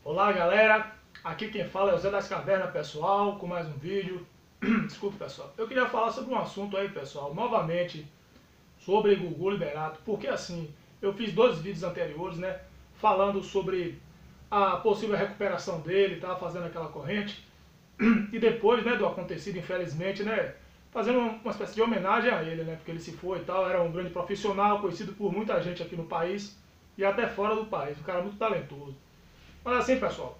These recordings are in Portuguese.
Olá galera, aqui quem fala é o Zé das Cavernas, pessoal, com mais um vídeo. Desculpe pessoal, eu queria falar sobre um assunto aí pessoal, novamente sobre Gugu Liberato, porque assim, eu fiz dois vídeos anteriores, né, falando sobre a possível recuperação dele, tava fazendo aquela corrente, e depois, né, do acontecido, infelizmente, né, fazendo uma espécie de homenagem a ele, né, porque ele se foi e tal, era um grande profissional, conhecido por muita gente aqui no país e até fora do país, um cara muito talentoso. Mas assim, pessoal,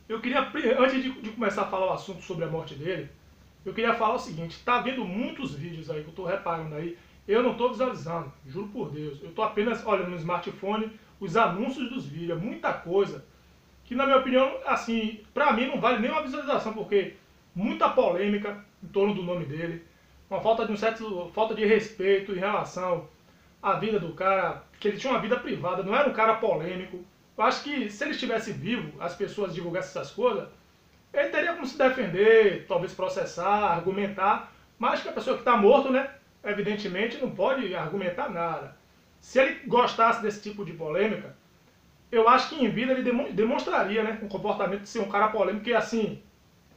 eu queria, antes de começar a falar o assunto sobre a morte dele, eu queria falar o seguinte, tá vendo muitos vídeos aí que eu tô reparando aí, eu não tô visualizando, juro por Deus, eu tô apenas olhando no smartphone os anúncios dos vídeos, é muita coisa, que na minha opinião, assim, pra mim não vale nem uma visualização, porque muita polêmica em torno do nome dele, uma falta de falta de respeito em relação à vida do cara, que ele tinha uma vida privada, não era um cara polêmico. Eu acho que se ele estivesse vivo, as pessoas divulgassem essas coisas, ele teria como se defender, talvez processar, argumentar, mas que a pessoa que está morto, né, evidentemente não pode argumentar nada. Se ele gostasse desse tipo de polêmica, eu acho que em vida ele demonstraria, né, um comportamento de ser um cara polêmico, e assim,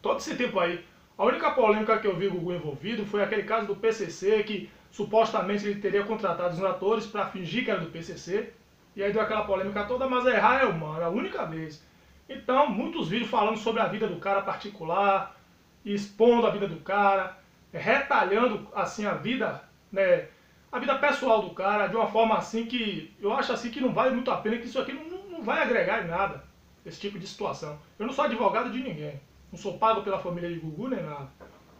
todo esse tempo aí, a única polêmica que eu vi o Gugu envolvido foi aquele caso do PCC, que supostamente ele teria contratado os atores para fingir que era do PCC, e aí deu aquela polêmica toda, mas errar é humano, a única vez. Então, muitos vídeos falando sobre a vida do cara particular, expondo a vida do cara, retalhando assim a vida, né, a vida pessoal do cara, de uma forma assim que eu acho assim que não vale muito a pena, que isso aqui não vai agregar em nada, esse tipo de situação. Eu não sou advogado de ninguém, não sou pago pela família de Gugu nem nada,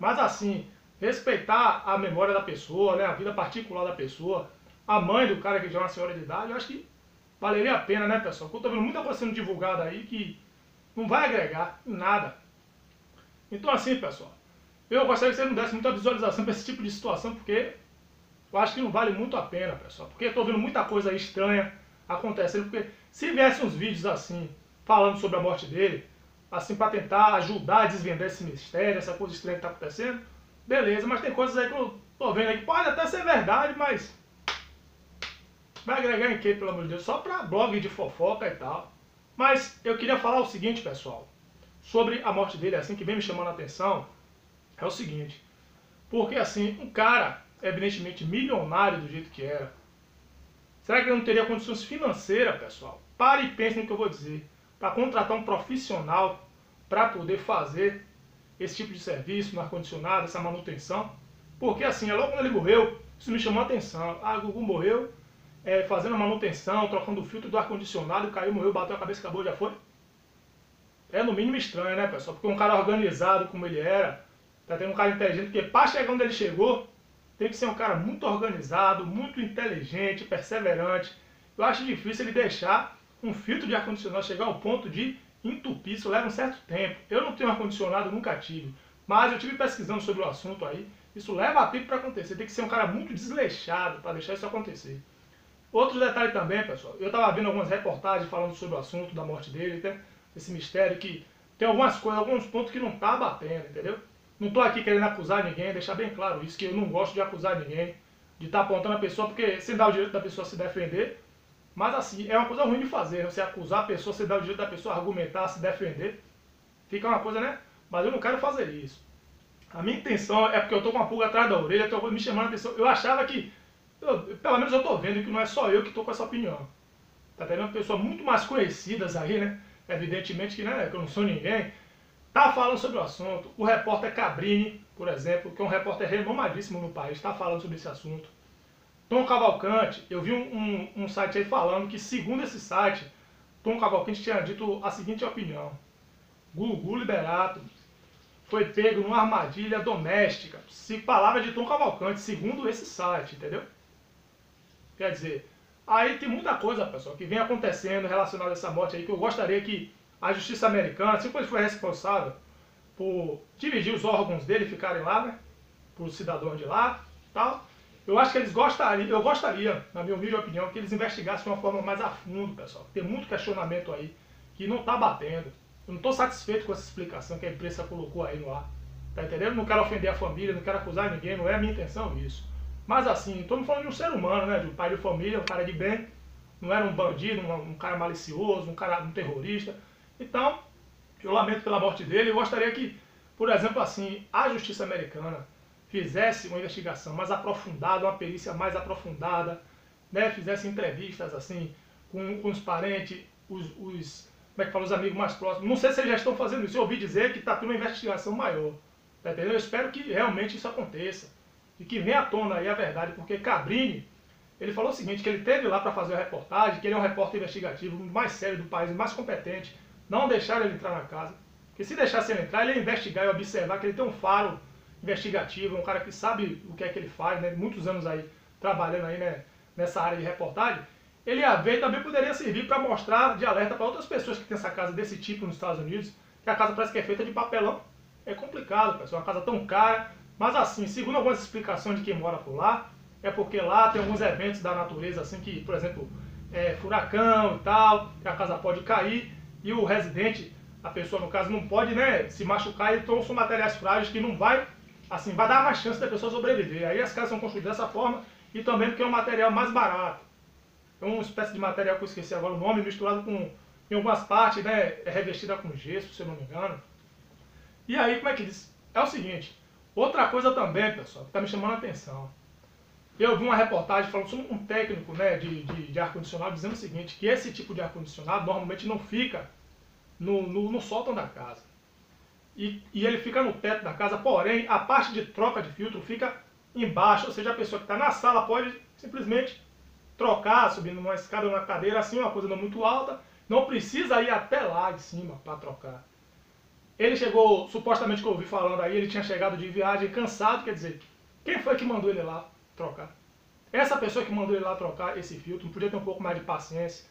mas assim, respeitar a memória da pessoa, né, a vida particular da pessoa, a mãe do cara que já é uma senhora de idade, eu acho que valeria a pena, né, pessoal? Porque eu tô vendo muita coisa sendo divulgada aí que não vai agregar em nada. Então assim, pessoal, eu gostaria que você não desse muita visualização para esse tipo de situação, porque eu acho que não vale muito a pena, pessoal. Porque eu tô vendo muita coisa aí estranha acontecendo, porque se viessem uns vídeos assim, falando sobre a morte dele, assim, para tentar ajudar a desvendar esse mistério, essa coisa estranha que tá acontecendo, beleza, mas tem coisas aí que eu tô vendo aí que pode até ser verdade, mas vai agregar em quê, pelo amor de Deus? Só pra blog de fofoca e tal. Mas eu queria falar o seguinte, pessoal, sobre a morte dele, assim, que vem me chamando a atenção, é o seguinte. Porque, assim, um cara, evidentemente, milionário do jeito que era, será que ele não teria condições financeiras, pessoal? Pare e pense no que eu vou dizer. Para contratar um profissional para poder fazer esse tipo de serviço no ar-condicionado, essa manutenção. Porque, assim, logo quando ele morreu, isso me chamou a atenção. Ah, Gugu morreu fazendo a manutenção, trocando o filtro do ar-condicionado, caiu, morreu, bateu a cabeça, acabou, já foi. É no mínimo estranho, né, pessoal? Porque um cara organizado como ele era, tá tendo um cara inteligente, porque para chegar onde ele chegou, tem que ser um cara muito organizado, muito inteligente, perseverante. Eu acho difícil ele deixar um filtro de ar-condicionado chegar ao ponto de entupir, isso leva um certo tempo. Eu não tenho ar-condicionado, nunca tive, mas eu tive pesquisando sobre o assunto aí, isso leva tempo para acontecer, tem que ser um cara muito desleixado para deixar isso acontecer. Outro detalhe também, pessoal, eu estava vendo algumas reportagens falando sobre o assunto da morte dele, né? Esse mistério que tem algumas coisas, alguns pontos que não tá batendo, entendeu? Não estou aqui querendo acusar ninguém, deixar bem claro isso, que eu não gosto de acusar ninguém, de estar apontando a pessoa, porque sem dar o direito da pessoa se defender, mas assim, é uma coisa ruim de fazer, né? Você acusar a pessoa, você dá o direito da pessoa argumentar, se defender, fica uma coisa, né? Mas eu não quero fazer isso. A minha intenção é porque eu tô com uma pulga atrás da orelha, tô me chamando a atenção. Eu achava que, pelo menos eu tô vendo que não é só eu que tô com essa opinião. Tá tendo pessoas muito mais conhecidas aí, né? Evidentemente que, né, que eu não sou ninguém. Tá falando sobre o assunto. O repórter Cabrini, por exemplo, que é um repórter renomadíssimo no país, está falando sobre esse assunto. Tom Cavalcante, eu vi um site aí falando que, segundo esse site, Tom Cavalcante tinha dito a seguinte opinião. Gugu Liberato foi pego numa armadilha doméstica. Se palavra de Tom Cavalcante, segundo esse site, entendeu? Quer dizer, aí tem muita coisa, pessoal, que vem acontecendo relacionada a essa morte aí, que eu gostaria que a justiça americana, assim como ele foi responsável por dividir os órgãos dele, ficarem lá, né, por cidadãos de lá, tal, eu acho que eles gostariam, eu gostaria, na minha humilde opinião, que eles investigassem de uma forma mais a fundo, pessoal. Tem muito questionamento aí que não está batendo. Eu não estou satisfeito com essa explicação que a imprensa colocou aí no ar. Tá entendendo? Não quero ofender a família, não quero acusar ninguém, não é a minha intenção isso. Mas assim, estamos falando de um ser humano, né? De um pai de família, um cara de bem. Não era um bandido, um cara malicioso, um terrorista. Então, eu lamento pela morte dele. Eu gostaria que, por exemplo, assim, a justiça americana fizesse uma investigação mais aprofundada, uma perícia mais aprofundada, né? Fizesse entrevistas assim com os parentes, como é que fala, os amigos mais próximos. Não sei se eles já estão fazendo isso. Eu ouvi dizer que está tendo uma investigação maior. Tá entendendo? Eu espero que realmente isso aconteça e que venha à tona aí a verdade, porque Cabrini, ele falou o seguinte, que ele esteve lá para fazer a reportagem, que ele é um repórter investigativo mais sério do país, mais competente. Não deixaram ele entrar na casa. Porque se deixasse ele entrar, ele ia investigar e observar que ele tem um faro investigativo, um cara que sabe o que é que ele faz, né? Muitos anos aí trabalhando aí, né, nessa área de reportagem. Ele ia ver e também poderia servir para mostrar de alerta para outras pessoas que têm essa casa desse tipo nos Estados Unidos, que a casa parece que é feita de papelão. É complicado, pessoal, uma casa tão cara. Mas assim, segundo algumas explicações de quem mora por lá, é porque lá tem alguns eventos da natureza, assim, que, por exemplo, furacão e tal, que a casa pode cair e o residente, a pessoa no caso, não pode, né, se machucar, então são materiais frágeis que não vai, assim, vai dar mais chance da pessoa sobreviver. Aí as casas são construídas dessa forma e também porque é um material mais barato. É uma espécie de material que eu esqueci agora o nome, misturado com, em algumas partes, né, é revestida com gesso, se eu não me engano. E aí, como é que diz? É o seguinte, outra coisa também, pessoal, que está me chamando a atenção. Eu vi uma reportagem falando sobre um técnico, né, de ar-condicionado dizendo o seguinte, que esse tipo de ar-condicionado normalmente não fica no sótão da casa. E ele fica no teto da casa, porém a parte de troca de filtro fica embaixo, ou seja, a pessoa que está na sala pode simplesmente trocar, subindo numa escada ou numa cadeira, assim, uma coisa não muito alta, não precisa ir até lá em cima para trocar. Ele chegou, supostamente que eu ouvi falando aí, ele tinha chegado de viagem cansado, quer dizer, quem foi que mandou ele lá trocar? Essa pessoa que mandou ele lá trocar esse filtro não podia ter um pouco mais de paciência,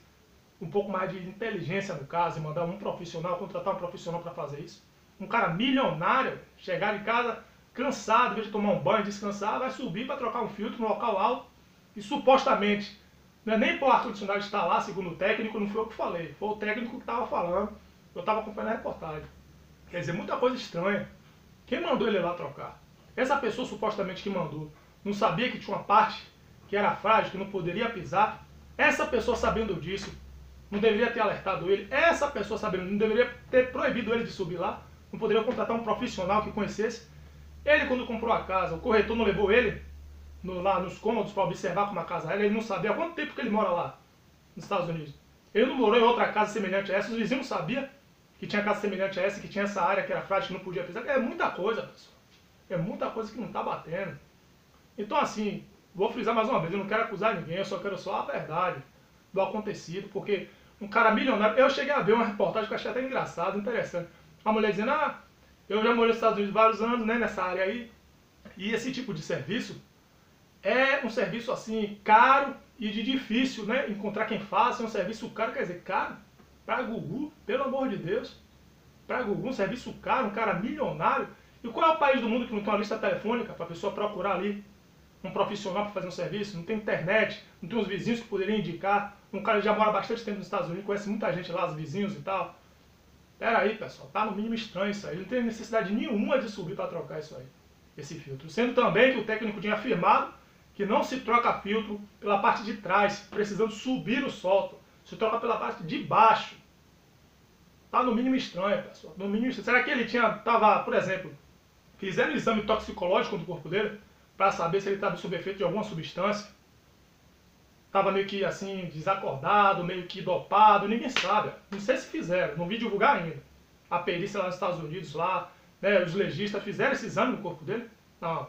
um pouco mais de inteligência no caso, e mandar um profissional, contratar um profissional para fazer isso? Um cara milionário, chegar em casa cansado, em vez de tomar um banho, descansar, vai subir para trocar um filtro no local alto e supostamente, não é nem para o ar-condicionado estar lá, segundo o técnico, não foi eu que falei, foi o técnico que estava falando, eu estava acompanhando a reportagem. Quer dizer, muita coisa estranha. Quem mandou ele lá trocar? Essa pessoa supostamente que mandou não sabia que tinha uma parte que era frágil, que não poderia pisar? Essa pessoa sabendo disso, não deveria ter alertado ele? Essa pessoa sabendo, não deveria ter proibido ele de subir lá? Não poderia contratar um profissional que conhecesse? Ele, quando comprou a casa, o corretor não levou ele lá nos cômodos para observar como a casa era? Ele não sabia há quanto tempo que ele mora lá, nos Estados Unidos. Ele não morou em outra casa semelhante a essa? Os vizinhos não sabiam que tinha casa semelhante a essa, que tinha essa área que era frágil, que não podia pisar? É muita coisa, pessoal. É muita coisa que não está batendo. Então, assim, vou frisar mais uma vez, eu não quero acusar ninguém, eu só quero só a verdade do acontecido, porque um cara milionário, eu cheguei a ver uma reportagem que eu achei até engraçado, interessante. Uma mulher dizendo, eu já morei nos Estados Unidos vários anos, né, nessa área aí, e esse tipo de serviço é um serviço, assim, caro e de difícil, né, encontrar quem faça, é um serviço caro, quer dizer, caro, para Gugu, pelo amor de Deus, para Gugu, um serviço caro, um cara milionário. E qual é o país do mundo que não tem uma lista telefônica para a pessoa procurar ali um profissional para fazer um serviço? Não tem internet, não tem os vizinhos que poderiam indicar. Um cara que já mora há bastante tempo nos Estados Unidos, conhece muita gente lá, os vizinhos e tal. Pera aí, pessoal, tá no mínimo estranho isso aí. Não tem necessidade nenhuma de subir para trocar isso aí, esse filtro. Sendo também que o técnico tinha afirmado que não se troca filtro pela parte de trás, precisando subir o sótão. Se troca pela parte de baixo. Tá no mínimo estranho, pessoal. No mínimo estranho. Será que ele tava, por exemplo, fizeram um exame toxicológico do corpo dele para saber se ele estava sob efeito de alguma substância? Tava meio que assim, desacordado, meio que dopado, ninguém sabe. Não sei se fizeram, não vi divulgar ainda. A perícia lá nos Estados Unidos, lá, né, os legistas fizeram esse exame no corpo dele? Não.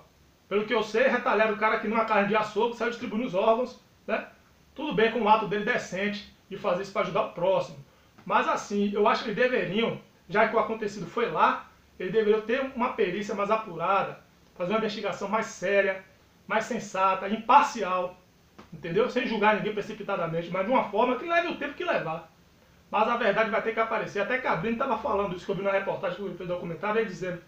Pelo que eu sei, retalharam o cara que numa carne de açougue saiu distribuindo os órgãos, né? Tudo bem com o ato dele decente de fazer isso para ajudar o próximo. Mas assim, eu acho que eles deveriam, já que o acontecido foi lá, eles deveriam ter uma perícia mais apurada, fazer uma investigação mais séria, mais sensata, imparcial, entendeu? Sem julgar ninguém precipitadamente, mas de uma forma que leve o tempo que levar. Mas a verdade vai ter que aparecer. Até Cabrini estava falando isso que eu vi na reportagem que eu vi no documentário, ele dizendo,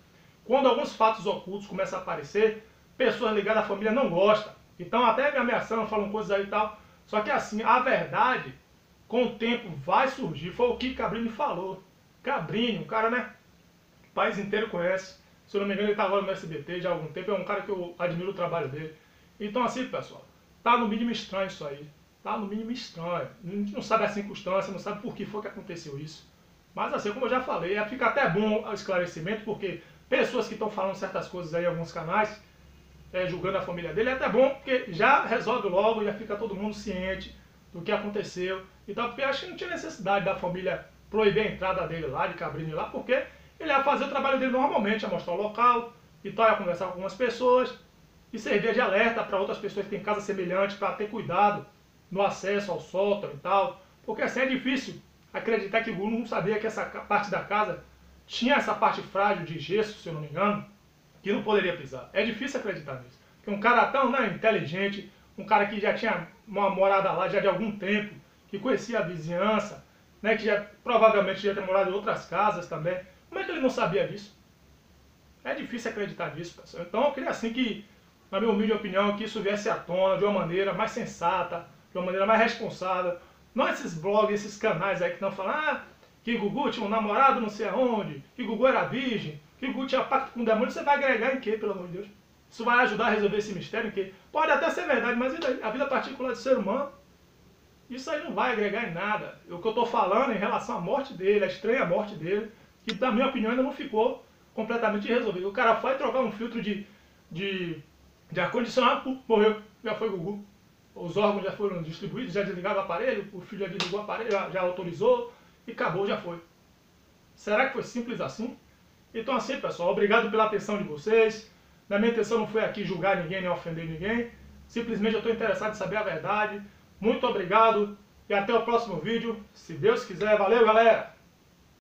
quando alguns fatos ocultos começam a aparecer, pessoas ligadas à família não gostam. Então até me ameaçando, falando coisas aí e tal. Só que assim, a verdade, com o tempo, vai surgir. Foi o que Cabrini falou. Cabrini, um cara, né? O país inteiro conhece. Se eu não me engano, ele está agora no SBT já há algum tempo. É um cara que eu admiro o trabalho dele. Então assim, pessoal, tá no mínimo estranho isso aí. Tá no mínimo estranho. A gente não sabe a circunstância, não sabe por que foi que aconteceu isso. Mas assim, como eu já falei, fica até bom o esclarecimento, porque pessoas que estão falando certas coisas aí em alguns canais, julgando a família dele, é até bom, porque já resolve logo, já fica todo mundo ciente do que aconteceu. Então, porque eu acho que não tinha necessidade da família proibir a entrada dele lá, de Cabrini lá, porque ele ia fazer o trabalho dele normalmente, ia mostrar o local e tal, ia conversar com algumas pessoas e servir de alerta para outras pessoas que têm casa semelhante, para ter cuidado no acesso ao sótão e tal. Porque assim é difícil acreditar que o Gugu não sabia que essa parte da casa tinha essa parte frágil de gesso, se eu não me engano, que não poderia pisar. É difícil acreditar nisso. Porque um cara tão inteligente, um cara que já tinha uma morada lá já de algum tempo, que conhecia a vizinhança, né, que já provavelmente já tinha morado em outras casas também. Como é que ele não sabia disso? É difícil acreditar nisso, pessoal. Então eu queria assim que, na minha humilde opinião, que isso viesse à tona de uma maneira mais sensata, de uma maneira mais responsável. Não esses blogs, esses canais aí que estão falando que Gugu tinha um namorado não sei aonde, que Gugu era virgem, que Gugu tinha pacto com o demônio. Você vai agregar em quê, pelo amor de Deus? Isso vai ajudar a resolver esse mistério em quê? Pode até ser verdade, mas a vida particular do ser humano, isso aí não vai agregar em nada. O que eu estou falando em relação à morte dele, a estranha morte dele, que na minha opinião ainda não ficou completamente resolvido. O cara foi trocar um filtro de ar-condicionado, morreu, já foi Gugu. Os órgãos já foram distribuídos, já desligaram o aparelho, o filho já desligou o aparelho, já autorizou e acabou, já foi. Será que foi simples assim? Então assim, pessoal, obrigado pela atenção de vocês. Na minha intenção não foi aqui julgar ninguém, nem ofender ninguém. Simplesmente eu estou interessado em saber a verdade. Muito obrigado e até o próximo vídeo, se Deus quiser. Valeu, galera!